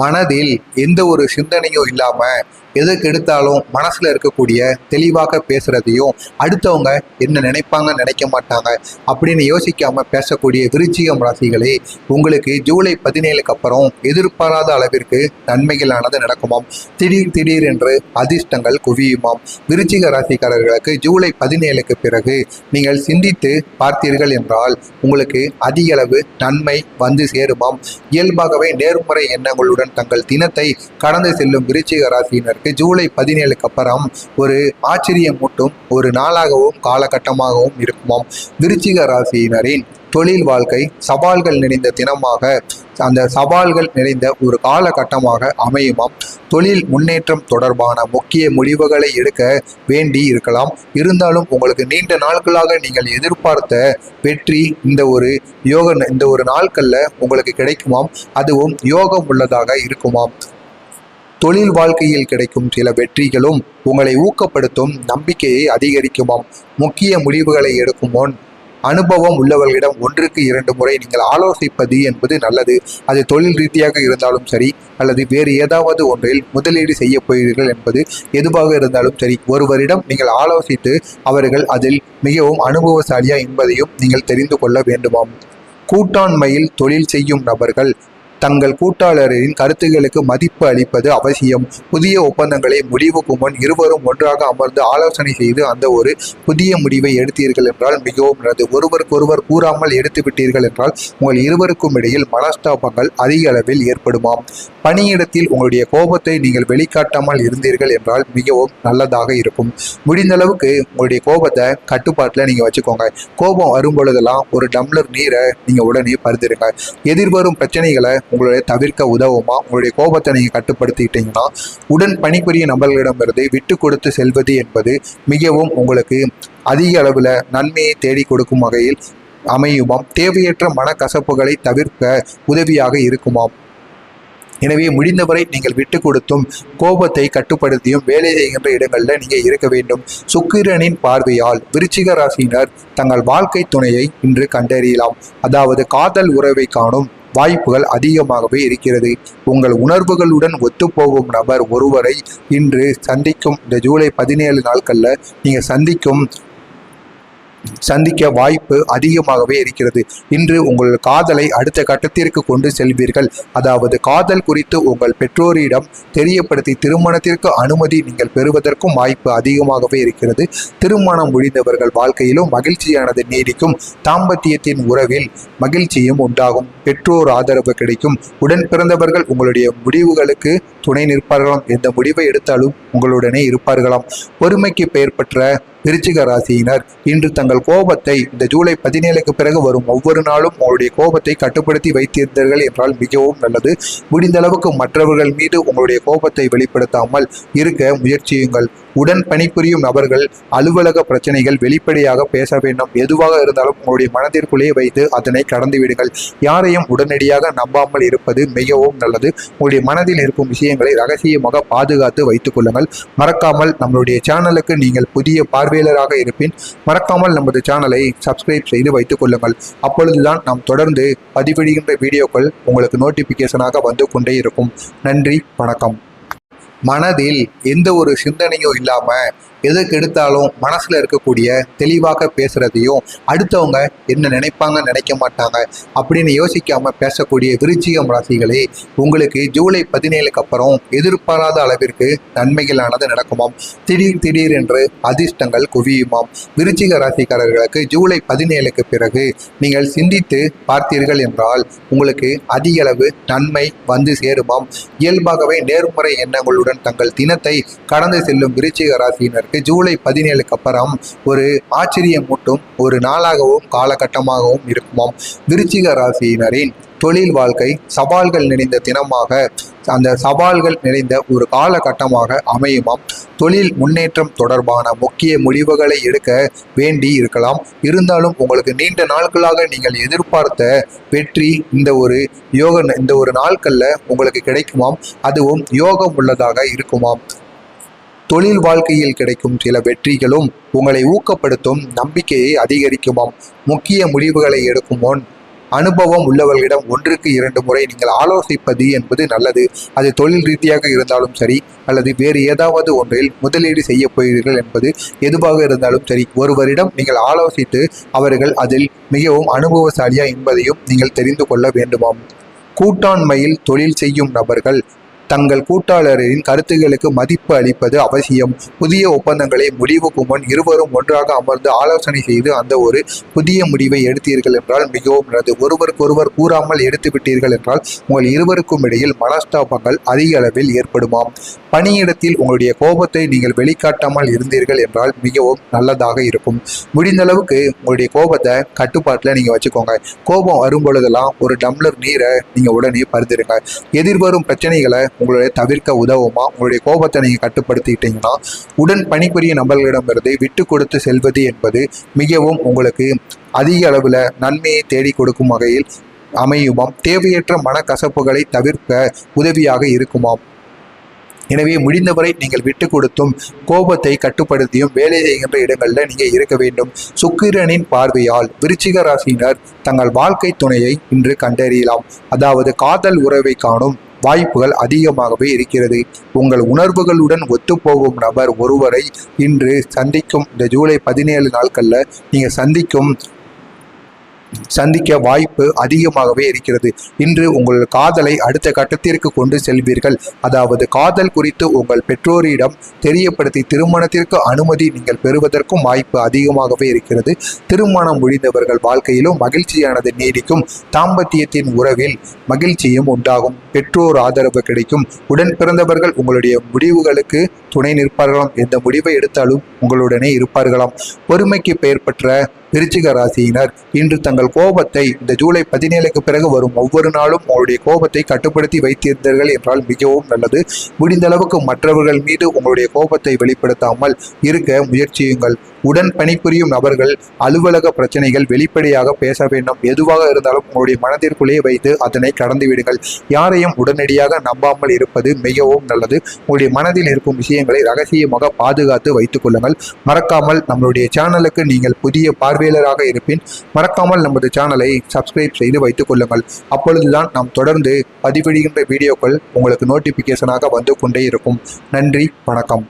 மனதில் எந்த ஒரு சிந்தனையும் இல்லாம எதுக்கு எடுத்தாலும் மனசுல இருக்கக்கூடிய தெளிவாக பேசுறதையும் அடுத்தவங்க என்ன நினைப்பாங்க நினைக்க மாட்டாங்க அப்படின்னு யோசிக்காம பேசக்கூடிய விருச்சிகம் ராசிகளே, உங்களுக்கு ஜூலை 17க்கு அப்புறம் எதிர்பாராத அளவிற்கு நன்மைகளானது நடக்குமாம். திடீர் என்று அதிர்ஷ்டங்கள் குவியுமாம். விருச்சிக ராசிக்காரர்களுக்கு ஜூலை 17க்கு பிறகு நீங்கள் சிந்தித்து பார்த்தீர்கள் என்றால் உங்களுக்கு அதிக அளவு நன்மை வந்து சேருமாம். இயல்பாகவே நேர்முறை எண்ணங்களுடன் தங்கள் தினத்தை கடந்து செல்லும் விருச்சிக ராசியினர் ஜூலை 17க்கு அப்புறம் ஒரு ஆச்சரியமூட்டும் ஒரு நாளாகவும் காலகட்டமாகவும் இருக்குமாம். விருச்சிக ராசியினரின் தொழில் வாழ்க்கை சவால்கள் நிறைந்த தினமாக, அந்த சவால்கள் நிறைந்த ஒரு காலகட்டமாக அமையுமாம். தொழில் முன்னேற்றம் தொடர்பான முக்கிய முடிவுகளை எடுக்க வேண்டி இருக்கலாம். இருந்தாலும் உங்களுக்கு நீண்ட நாட்களாக நீங்கள் எதிர்பார்த்த வெற்றி இந்த ஒரு நாட்கள்ல உங்களுக்கு கிடைக்குமாம். அதுவும் யோகம் உள்ளதாக இருக்குமாம். தொழில் வாழ்க்கையில் கிடைக்கும் சில வெற்றிகளும் உங்களை ஊக்கப்படுத்தும் நம்பிக்கையை அதிகரிக்குமாம். முக்கிய முடிவுகளை எடுக்கும் முன் அனுபவம் உள்ளவர்களிடம் 1க்கு 2 முறை நீங்கள் ஆலோசிப்பது என்பது நல்லது. அது தொழில் ரீதியாக இருந்தாலும் சரி, அல்லது வேறு ஏதாவது ஒன்றில் முதலீடு செய்ய போகிறீர்கள் என்பது எதுவாக இருந்தாலும் சரி, ஒருவரிடம் நீங்கள் ஆலோசித்து அவர்கள் அதில் மிகவும் அனுபவசாலியா என்பதையும் நீங்கள் தெரிந்து கொள்ள வேண்டுமாம். கூட்டாண்மையில் தொழில் செய்யும் நபர்கள் தங்கள் கூட்டாளரின் கருத்துக்களுக்கு மதிப்பு அளிப்பது அவசியம். புதிய ஒப்பந்தங்களை முடிவுக்கு முன் இருவரும் ஒன்றாக அமர்ந்து ஆலோசனை செய்து அந்த ஒரு புதிய முடிவை எடுத்தீர்கள் என்றால் மிகவும் நல்லது. ஒருவருக்கொருவர் கூறாமல் எடுத்து விட்டீர்கள் என்றால் உங்கள் இருவருக்கும் இடையில் மனஸ்தாபங்கள் அதிக அளவில் ஏற்படுமாம். பணியிடத்தில் உங்களுடைய கோபத்தை நீங்கள் வெளிக்காட்டாமல் இருந்தீர்கள் என்றால் மிகவும் நல்லதாக இருக்கும். முடிந்த அளவுக்கு உங்களுடைய கோபத்தை கட்டுப்பாட்டில் நீங்கள் வச்சுக்கோங்க. கோபம் வரும் பொழுதெல்லாம் ஒரு டம்ளர் நீரை நீங்கள் உடனே பருந்துருங்க. எதிர்வரும் பிரச்சனைகளை உங்களுடைய தவிர்க்க உதவுமா. உங்களுடைய கோபத்தை நீங்கள் கட்டுப்படுத்திக்கிட்டீங்கன்னா உடன் பணிபுரிய நபர்களிடமிருந்து விட்டு கொடுத்து செல்வது என்பது மிகவும் உங்களுக்கு அதிக அளவில் நன்மையை தேடி கொடுக்கும் வகையில் அமையுமாம். தேவையற்ற மனக்கசப்புகளை தவிர்க்க உதவியாக இருக்குமாம். எனவே முடிந்தவரை நீங்கள் விட்டு கொடுத்தும் கோபத்தை கட்டுப்படுத்தியும் வேலை செய்கின்ற இடங்களில் நீங்கள் இருக்க வேண்டும். சுக்கிரனின் பார்வையால் விருச்சிக ராசியினர் தங்கள் வாழ்க்கை துணையை இன்று கண்டறியலாம். அதாவது காதல் உறவை காணும் வாய்ப்புகள் அதிகமாகவே இருக்கிறது. உங்கள் உணர்வுகளுடன் ஒத்துப்போகும் நபர் ஒருவரை இன்று சந்திக்கும் இந்த ஜூலை 17 நாட்கள்ல நீங்கள் சந்திக்க வாய்ப்பு அதிகமாகவே இருக்கிறது. இன்று உங்கள் காதலை அடுத்த கட்டத்திற்கு கொண்டு செல்வீர்கள். அதாவது காதல் குறித்து உங்கள் பெற்றோரிடம் தெரியப்படுத்தி திருமணத்திற்கு அனுமதி நீங்கள் பெறுவதற்கும் வாய்ப்பு அதிகமாகவே இருக்கிறது. திருமணம் முடிந்தவர்கள் வாழ்க்கையிலும் மகிழ்ச்சியானது நீடிக்கும். தாம்பத்தியத்தின் உறவில் மகிழ்ச்சியும் உண்டாகும். பெற்றோர் ஆதரவு கிடைக்கும். உடன் பிறந்தவர்கள் உங்களுடைய முடிவுகளுக்கு துணை நிற்பார்களாம். எந்த முடிவை எடுத்தாலும் உங்களுடனே இருப்பார்களாம். பொறுமைக்கு பெயர் பெற்ற விருச்சிக ராசியினர் இன்று தங்கள் கோபத்தை இந்த ஜூலை 17க்கு பிறகு வரும் ஒவ்வொரு நாளும் உங்களுடைய கோபத்தை கட்டுப்படுத்தி வைத்திருந்தீர்கள் என்றால் மிகவும் நல்லது. முடிந்த அளவுக்கு மற்றவர்கள் மீது உங்களுடைய கோபத்தை வெளிப்படுத்தாமல் இருக்க முயற்சியுங்கள். உடன் பணிபுரியும் நபர்கள் அலுவலக பிரச்சனைகள் வெளிப்படையாக பேச வேண்டும். எதுவாக இருந்தாலும் உங்களுடைய மனதிற்குள்ளேயே வைத்து அதனை கடந்து விடுங்கள். யாரையும் உடனடியாக நம்பாமல் இருப்பது மிகவும் நல்லது. உங்களுடைய மனதில் இருக்கும் விஷயங்களை ரகசியமாக பாதுகாத்து வைத்துக் கொள்ளுங்கள். மறக்காமல் நம்மளுடைய சேனலுக்கு நீங்கள் புதிய பார்வையாளராக இருப்பின் மறக்காமல் நமது சேனலை சப்ஸ்கிரைப் செய்து வைத்துக் கொள்ளுங்கள். அப்பொழுதுதான் நாம் தொடர்ந்து பதிவிடுகின்ற வீடியோக்கள் உங்களுக்கு நோட்டிபிகேஷனாக வந்து கொண்டே இருக்கும். நன்றி, வணக்கம். மனதில் எந்த ஒரு சிந்தனையும் இல்லாம எதுக்கு எடுத்தாலும் மனசுல இருக்கக்கூடிய தெளிவாக பேசுறதையும் அடுத்தவங்க என்ன நினைப்பாங்க நினைக்க மாட்டாங்க அப்படின்னு யோசிக்காம பேசக்கூடிய விருச்சிகம் ராசிகளே, உங்களுக்கு ஜூலை 17க்கு அப்புறம் எதிர்பாராத அளவிற்கு நன்மைகளானது நடக்குமாம். திடீர் என்று அதிர்ஷ்டங்கள் குவியுமாம். விருச்சிக ராசிக்காரர்களுக்கு ஜூலை 17க்கு பிறகு நீங்கள் சிந்தித்து பார்த்தீர்கள் என்றால் உங்களுக்கு அதிக அளவு நன்மை வந்து சேருமாம். இயல்பாகவே நேர்முறை எண்ணங்களுடன் தங்கள் தினத்தை கடந்து செல்லும் விருச்சிக ராசியினர் ஜூலை 17க்கு அப்புறம் ஒரு ஆச்சரியமூட்டும் ஒரு நாளாகவும் காலகட்டமாகவும் இருக்குமாம். விருச்சிக ராசியினரின் தொழில் வாழ்க்கை சவால்கள் நிறைந்த தினமாக, அந்த சவால்கள் நிறைந்த ஒரு காலகட்டமாக அமையுமாம். தொழில் முன்னேற்றம் தொடர்பான முக்கிய முடிவுகளை எடுக்க வேண்டி இருக்கலாம். இருந்தாலும் உங்களுக்கு நீண்ட நாட்களாக நீங்கள் எதிர்பார்த்த வெற்றி இந்த ஒரு நாட்கள்ல உங்களுக்கு கிடைக்குமாம். அதுவும் யோகம் உள்ளதாக இருக்குமாம். தொழில் வாழ்க்கையில் கிடைக்கும் சில வெற்றிகளும் உங்களை ஊக்கப்படுத்தும் நம்பிக்கையை அதிகரிக்குமாம். முக்கிய முடிவுகளை எடுக்கும் முன் அனுபவம் உள்ளவர்களிடம் 1க்கு 2 முறை நீங்கள் ஆலோசிப்பது என்பது நல்லது. அது தொழில் ரீதியாக இருந்தாலும் சரி, அல்லது வேறு ஏதாவது ஒன்றில் முதலீடு செய்ய போகிறீர்கள் என்பது எதுவாக இருந்தாலும் சரி, ஒருவரிடம் நீங்கள் ஆலோசித்து அவர்கள் அதில் மிகவும் அனுபவசாலியா என்பதையும் நீங்கள் தெரிந்து கொள்ள வேண்டுமாம். கூட்டாண்மையில் தொழில் செய்யும் நபர்கள் தங்கள் கூட்டாளரின் கருத்துக்களுக்கு மதிப்பு அளிப்பது அவசியம். புதிய ஒப்பந்தங்களை முடிவுக்கு முன் இருவரும் ஒன்றாக அமர்ந்து ஆலோசனை செய்து அந்த ஒரு புதிய முடிவை எடுத்தீர்கள் என்றால் மிகவும் நல்லது. ஒருவருக்கொருவர் கூறாமல் எடுத்து விட்டீர்கள் என்றால் உங்கள் இருவருக்கும் இடையில் மனஸ்தாபங்கள் அதிக அளவில் ஏற்படுமாம். பணியிடத்தில் உங்களுடைய கோபத்தை நீங்கள் வெளிக்காட்டாமல் இருந்தீர்கள் என்றால் மிகவும் நல்லதாக இருக்கும். முடிந்த அளவுக்கு உங்களுடைய கோபத்தை கட்டுப்பாட்டில் நீங்கள் வச்சுக்கோங்க. கோபம் வரும் பொழுதெல்லாம் ஒரு டம்ளர் நீரை நீங்கள் உடனே பருந்துருங்க. எதிர்வரும் பிரச்சனைகளை உங்களுடைய தவிர்க்க உதவுமா? உங்களுடைய கோபத்தை நீங்கள் கட்டுப்படுத்திக்கிட்டீங்கன்னா உடன் பணிபுரிய நபர்களிடமிருந்து விட்டு கொடுத்து செல்வது என்பது மிகவும் உங்களுக்கு அதிக அளவில் நன்மையை தேடி கொடுக்கும் வகையில் அமையுமாம். தேவையற்ற மனக்கசப்புகளை தவிர்க்க உதவியாக இருக்குமாம். எனவே முடிந்தவரை நீங்கள் விட்டு கொடுத்தும் கோபத்தை கட்டுப்படுத்தியும் வேலை செய்கின்ற இடங்களில் நீங்கள் இருக்க வேண்டும். சுக்கிரனின் பார்வையால் விருச்சிக ராசியினர் தங்கள் வாழ்க்கை துணையை இன்று கண்டறியலாம். அதாவது காதல் உறவை காணும் வாய்ப்புகள் அதிகமாகவே இருக்கிறது. உங்கள் உணர்வுகளுடன் ஒத்துப்போகும் நபர் ஒருவரை இன்று சந்திக்கும் இந்த ஜூலை 17 நாட்களில் நீங்கள் சந்திக்க வாய்ப்பு அதிகமாகவே இருக்கிறது. இன்று உங்கள் காதலை அடுத்த கட்டத்திற்கு கொண்டு செல்வீர்கள். அதாவது காதல் குறித்து உங்கள் பெற்றோரிடம் தெரியப்படுத்தி திருமணத்திற்கு அனுமதி நீங்கள் பெறுவதற்கும் வாய்ப்பு அதிகமாகவே இருக்கிறது. திருமணம் முடிந்தவர்கள் வாழ்க்கையிலும் மகிழ்ச்சியானது நீடிக்கும். தாம்பத்தியத்தின் உறவில் மகிழ்ச்சியும் உண்டாகும். பெற்றோர் ஆதரவு கிடைக்கும். உடன் பிறந்தவர்கள் உங்களுடைய முடிவுகளுக்கு துணை நிற்பார்களாம். எந்த முடிவை எடுத்தாலும் உங்களுடனே இருப்பார்களாம். பொறுமைக்கு பெயர் பெற்ற விருச்சிக ராசியினர் இன்று தங்கள் கோபத்தை இந்த ஜூலை 17க்கு பிறகு வரும் ஒவ்வொரு நாளும் உங்களுடைய கோபத்தை கட்டுப்படுத்தி வைத்திருந்தீர்கள் என்றால் மிகவும் நல்லது. முடிந்த அளவுக்கு மற்றவர்கள் மீது உங்களுடைய கோபத்தை வெளிப்படுத்தாமல் இருக்க முயற்சியுங்கள். உடன் பணிபுரியும் நபர்கள் அலுவலக பிரச்சனைகள் வெளிப்படையாக பேச வேண்டும். எதுவாக இருந்தாலும் உங்களுடைய மனதிற்குள்ளேயே வைத்து அதனை கடந்து விடுங்கள். யாரையும் உடனடியாக நம்பாமல் இருப்பது மிகவும் நல்லது. உங்களுடைய மனதில் இருக்கும் விஷயங்களை ரகசியமாக பாதுகாத்து வைத்துக் கொள்ளுங்கள். மறக்காமல் நம்மளுடைய சேனலுக்கு நீங்கள் புதிய பார்வையாளராக இருப்பின் மறக்காமல் நமது சேனலை சப்ஸ்கிரைப் செய்து வைத்துக் கொள்ளுங்கள். அப்பொழுதுதான் நாம் தொடர்ந்து பதிவிடுகின்ற வீடியோக்கள் உங்களுக்கு நோட்டிபிகேஷனாக வந்து கொண்டே இருக்கும். நன்றி, வணக்கம்.